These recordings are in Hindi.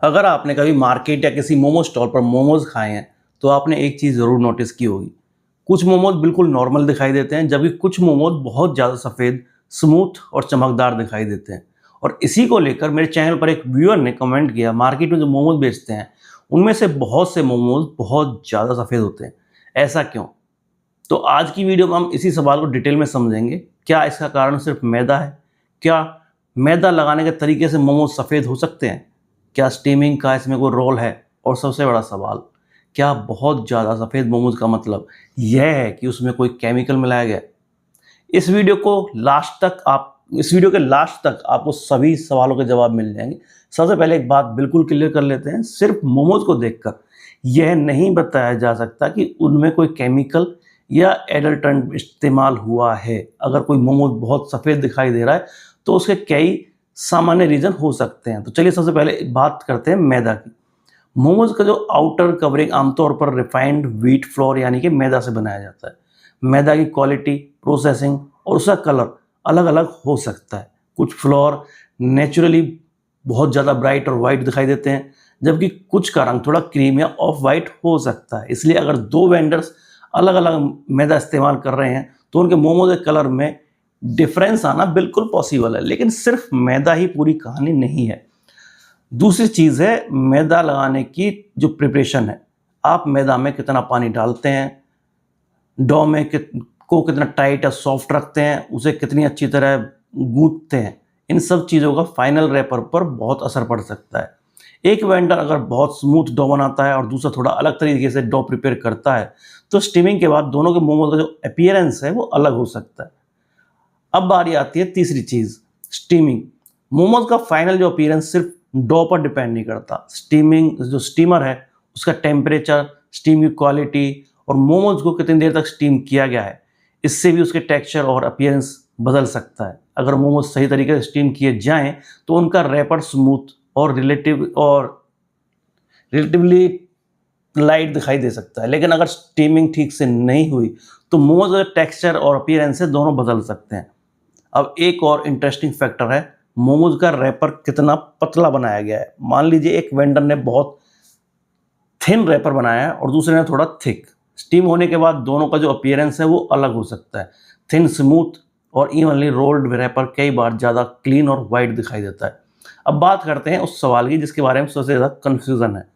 अगर आपने कभी मार्केट या किसी मोमो स्टॉल पर मोमोज खाए हैं तो आपने एक चीज़ ज़रूर नोटिस की होगी। कुछ मोमोज बिल्कुल नॉर्मल दिखाई देते हैं, जबकि कुछ मोमोज बहुत ज़्यादा सफ़ेद, स्मूथ और चमकदार दिखाई देते हैं। और इसी को लेकर मेरे चैनल पर एक व्यूअर ने कमेंट किया, मार्केट में जो मोमोज बेचते हैं उनमें से बहुत से मोमोज बहुत ज़्यादा सफ़ेद होते हैं, ऐसा क्यों? तो आज की वीडियो में हम इसी सवाल को डिटेल में समझेंगे। क्या इसका कारण सिर्फ मैदा है? क्या मैदा लगाने के तरीके से मोमोज सफ़ेद हो सकते हैं? क्या स्टीमिंग का इसमें कोई रोल है? और सबसे बड़ा सवाल, क्या बहुत ज़्यादा सफ़ेद मोमोज का मतलब यह है कि उसमें कोई केमिकल मिलाया गया है? इस वीडियो के लास्ट तक आपको सभी सवालों के जवाब मिल जाएंगे। सबसे पहले एक बात बिल्कुल क्लियर कर लेते हैं, सिर्फ मोमोज को देखकर यह नहीं बताया जा सकता कि उनमें कोई केमिकल या एडल्टेंट इस्तेमाल हुआ है। अगर कोई मोमोज बहुत सफ़ेद दिखाई दे रहा है तो उसके कई सामान्य रीज़न हो सकते हैं। तो चलिए सबसे पहले बात करते हैं मैदा की। मोमोज का जो आउटर कवरिंग आमतौर पर रिफाइंड व्हीट फ्लोर यानी कि मैदा से बनाया जाता है। मैदा की क्वालिटी, प्रोसेसिंग और उसका कलर अलग अलग हो सकता है। कुछ फ्लोर नेचुरली बहुत ज़्यादा ब्राइट और वाइट दिखाई देते हैं, जबकि कुछ का रंग थोड़ा क्रीम या ऑफ वाइट हो सकता है। इसलिए अगर दो वेंडर्स अलग अलग मैदा इस्तेमाल कर रहे हैं तो उनके मोमोज के कलर में डिफरेंस आना बिल्कुल पॉसिबल है, लेकिन सिर्फ मैदा ही पूरी कहानी नहीं है। दूसरी चीज़ है मैदा लगाने की जो प्रिपरेशन है। आप मैदा में कितना पानी डालते हैं, डो में को कितना टाइट या सॉफ्ट रखते हैं, उसे कितनी अच्छी तरह गूंथते हैं, इन सब चीज़ों का फाइनल रैपर पर बहुत असर पड़ सकता है। एक वेंडर अगर बहुत स्मूथ डो बनाता है और दूसरा थोड़ा अलग तरीके से डो प्रिपेयर करता है तो स्टीमिंग के बाद दोनों के मोमोज का जो अपीयरेंस है वो अलग हो सकता है। अब बारी आती है तीसरी चीज़, स्टीमिंग। मोमोज का फाइनल जो अपीयरेंस सिर्फ डो पर डिपेंड नहीं करता। स्टीमिंग जो स्टीमर है उसका टेम्परेचर, स्टीम की क्वालिटी और मोमोज को कितनी देर तक स्टीम किया गया है, इससे भी उसके टेक्सचर और अपीयरेंस बदल सकता है। अगर मोमोज सही तरीके से स्टीम किए जाएं तो उनका रैपर स्मूथ और रिलेटिवली लाइट दिखाई दे सकता है, लेकिन अगर स्टीमिंग ठीक से नहीं हुई तो मोमोज का टेक्सचर और अपीयरेंस दोनों बदल सकते हैं। अब एक और इंटरेस्टिंग फैक्टर है, मोमोज का रैपर कितना पतला बनाया गया है। मान लीजिए एक वेंडर ने बहुत थिन रैपर बनाया है और दूसरे ने थोड़ा थिक। स्टीम होने के बाद दोनों का जो अपीयरेंस है वो अलग हो सकता है। थिन, स्मूथ और इवनली रोल्ड रैपर कई बार ज़्यादा क्लीन और वाइट दिखाई देता है। अब बात करते हैं उस सवाल की जिसके बारे में सबसे ज़्यादा कन्फ्यूज़न है,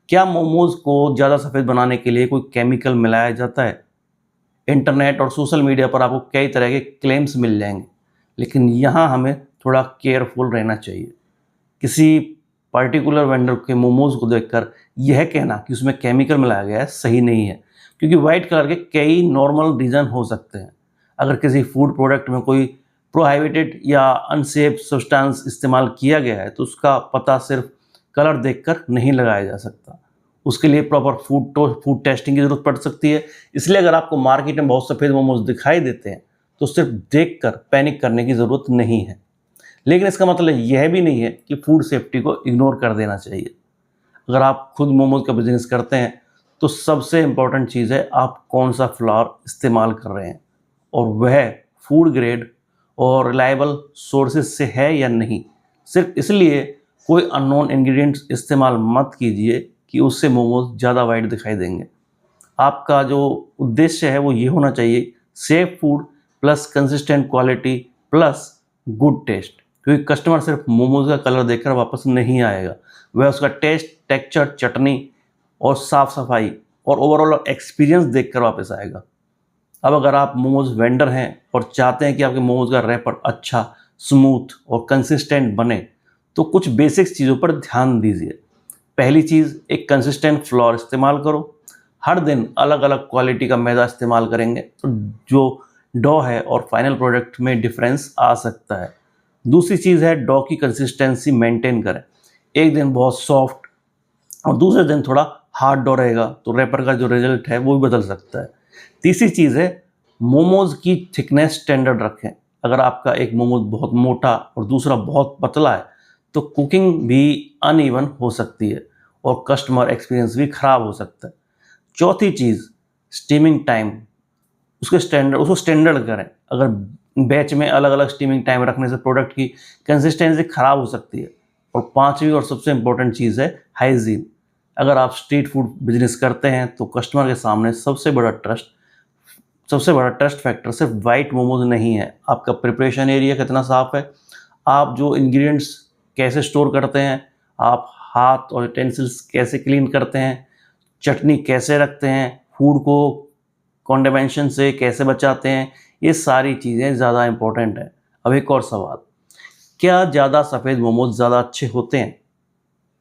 क्या मोमोज को ज़्यादा सफ़ेद बनाने के लिए कोई केमिकल मिलाया जाता है? इंटरनेट और सोशल मीडिया पर आपको कई तरह के क्लेम्स मिल जाएंगे, लेकिन यहाँ हमें थोड़ा केयरफुल रहना चाहिए। किसी पर्टिकुलर वेंडर के मोमोज को देखकर यह कहना कि उसमें केमिकल मिलाया गया है सही नहीं है, क्योंकि वाइट कलर के कई नॉर्मल रीज़न हो सकते हैं। अगर किसी फूड प्रोडक्ट में कोई प्रोहाइबिटेड या अनसेफ सब्सटेंस इस्तेमाल किया गया है तो उसका पता सिर्फ कलर देखकर नहीं लगाया जा सकता। उसके लिए प्रॉपर फूड टेस्टिंग की ज़रूरत पड़ सकती है। इसलिए अगर आपको मार्केट में बहुत सफ़ेद मोमोज दिखाई देते हैं तो सिर्फ देखकर पैनिक करने की ज़रूरत नहीं है, लेकिन इसका मतलब यह भी नहीं है कि फूड सेफ्टी को इग्नोर कर देना चाहिए। अगर आप खुद मोमोज का बिजनेस करते हैं तो सबसे इम्पॉर्टेंट चीज़ है आप कौन सा फ्लावर इस्तेमाल कर रहे हैं और वह फूड ग्रेड और रिलायबल सोर्सेज से है या नहीं। सिर्फ इसलिए कोई अननोन इंग्रेडिएंट्स इस्तेमाल मत कीजिए कि उससे मोमोज ज़्यादा वाइट दिखाई देंगे। आपका जो उद्देश्य है वो ये होना चाहिए, safe food plus consistent quality plus good taste, क्योंकि कस्टमर सिर्फ मोमोज का कलर देखकर वापस नहीं आएगा, वह उसका टेस्ट, टेक्सचर, चटनी और साफ़ सफाई और ओवरऑल एक्सपीरियंस देखकर वापस आएगा। अब अगर आप मोमोज वेंडर हैं और चाहते हैं कि आपके मोमोज का रैपर अच्छा, स्मूथ और कंसिस्टेंट बने तो कुछ बेसिक्स चीज़ों पर ध्यान दीजिए। पहली चीज़, एक कंसिस्टेंट फ्लोर इस्तेमाल करो। हर दिन अलग अलग क्वालिटी का मैदा इस्तेमाल करेंगे तो जो डो है और फाइनल प्रोडक्ट में डिफरेंस आ सकता है। दूसरी चीज़ है, डो की कंसिस्टेंसी मेंटेन करें। एक दिन बहुत सॉफ्ट और दूसरे दिन थोड़ा हार्ड डो रहेगा तो रैपर का जो रिजल्ट है वो भी बदल सकता है। तीसरी चीज़ है, मोमोज की थिकनेस स्टैंडर्ड रखें। अगर आपका एक मोमोज बहुत मोटा और दूसरा बहुत पतला है तो कुकिंग भी अनइवन हो सकती है और कस्टमर एक्सपीरियंस भी ख़राब हो सकता है। चौथी चीज़, स्टीमिंग टाइम, उसको स्टैंडर्ड करें। अगर बैच में अलग अलग स्टीमिंग टाइम रखने से प्रोडक्ट की कंसिस्टेंसी ख़राब हो सकती है और पांचवी और सबसे इम्पोर्टेंट चीज़ है हाइजीन। अगर आप स्ट्रीट फूड बिजनेस करते हैं तो कस्टमर के सामने सबसे बड़ा ट्रस्ट फैक्टर सिर्फ वाइट मोमोज नहीं है, आपका प्रिपरेशन एरिया कितना साफ है, आप जो इंग्रेडिएंट्स कैसे स्टोर करते हैं, आप हाथ और यूटेंसिल्स कैसे क्लीन करते हैं, चटनी कैसे रखते हैं, फूड को कॉन्डेमेंशन से कैसे बचाते हैं, ये सारी चीज़ें ज़्यादा इम्पोर्टेंट है। अब एक और सवाल, क्या ज़्यादा सफ़ेद मोमोज ज़्यादा अच्छे होते हैं?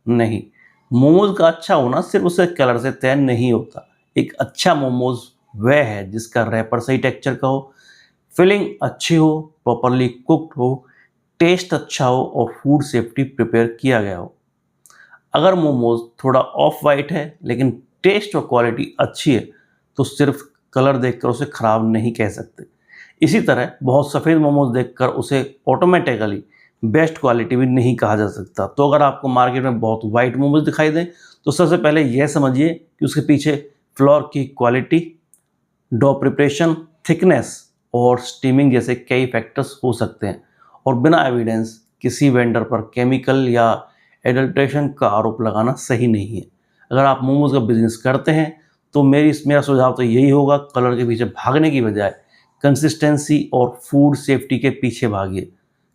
नहीं, मोमोज का अच्छा होना सिर्फ उसके कलर से तय नहीं होता। एक अच्छा मोमोज वह है जिसका रैपर सही टेक्सचर का हो, फिलिंग अच्छी हो, प्रॉपरली कुक्ड हो, टेस्ट अच्छा हो और फूड सेफ्टी प्रिपेयर किया गया हो। अगर मोमोज थोड़ा ऑफ वाइट है लेकिन टेस्ट और क्वालिटी अच्छी है तो सिर्फ कलर देखकर उसे ख़राब नहीं कह सकते। इसी तरह बहुत सफ़ेद मोमोज देखकर उसे ऑटोमेटिकली बेस्ट क्वालिटी भी नहीं कहा जा सकता। तो अगर आपको मार्केट में बहुत वाइट मोमोज दिखाई दें तो सबसे पहले यह समझिए कि उसके पीछे फ्लोर की क्वालिटी, डो प्रिपरेशन, थिकनेस और स्टीमिंग जैसे कई फैक्टर्स हो सकते हैं और बिना एविडेंस किसी वेंडर पर केमिकल या एडल्ट्रेशन का आरोप लगाना सही नहीं है। अगर आप मोमोज का बिजनेस करते हैं तो मेरा सुझाव तो यही होगा, कलर के पीछे भागने की बजाय कंसिस्टेंसी और फूड सेफ्टी के पीछे भागिए।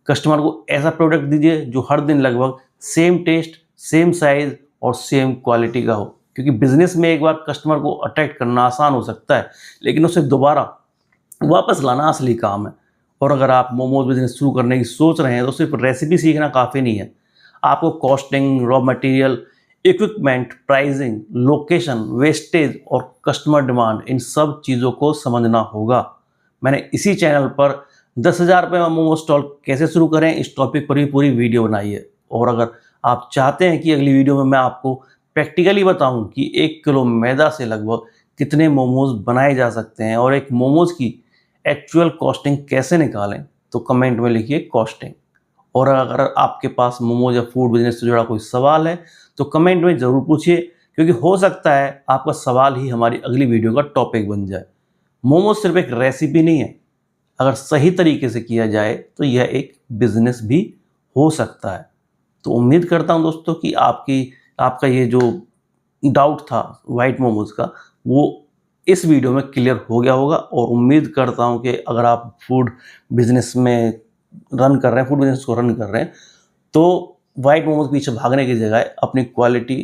कस्टमर को ऐसा प्रोडक्ट दीजिए जो हर दिन लगभग सेम टेस्ट, सेम साइज और सेम क्वालिटी का हो, क्योंकि बिजनेस में एक बार कस्टमर को अट्रैक्ट करना आसान हो सकता है लेकिन उसे दोबारा वापस लाना असली काम है। और अगर आप मोमोज बिजनेस शुरू करने की सोच रहे हैं तो सिर्फ रेसिपी सीखना काफ़ी नहीं है, आपको costing, raw material, equipment, pricing, location, wastage और कस्टमर डिमांड, इन सब चीज़ों को समझना होगा। मैंने इसी चैनल पर 10,000 रुपये में मोमो स्टॉल कैसे शुरू करें इस टॉपिक पर भी पूरी वीडियो बनाई है। और अगर आप चाहते हैं कि अगली वीडियो में मैं आपको प्रैक्टिकली बताऊं कि 1 किलो मैदा से लगभग कितने मोमोज बनाए जा सकते हैं और एक मोमोज की एक्चुअल कॉस्टिंग कैसे निकालें, तो कमेंट में लिखिए कॉस्टिंग। और अगर आपके पास मोमोज या फूड बिजनेस से जुड़ा कोई सवाल है तो कमेंट में ज़रूर पूछिए, क्योंकि हो सकता है आपका सवाल ही हमारी अगली वीडियो का टॉपिक बन जाए। मोमोज सिर्फ एक रेसिपी नहीं है, अगर सही तरीके से किया जाए तो यह एक बिजनेस भी हो सकता है। तो उम्मीद करता हूं दोस्तों कि आपका ये जो डाउट था वाइट मोमोज का, वो इस वीडियो में क्लियर हो गया होगा। और उम्मीद करता हूं कि अगर आप फूड बिजनेस को रन कर रहे हैं तो वाइट मोमोज पीछे भागने की जगह अपनी क्वालिटी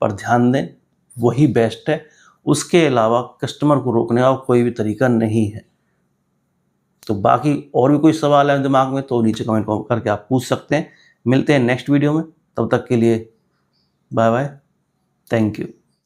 पर ध्यान दें, वही बेस्ट है। उसके अलावा कस्टमर को रोकने का कोई भी तरीका नहीं है। तो बाकी और भी कोई सवाल है दिमाग में तो नीचे कमेंट करके आप पूछ सकते हैं। मिलते हैं नेक्स्ट वीडियो में, तब तक के लिए बाय बाय, थैंक यू।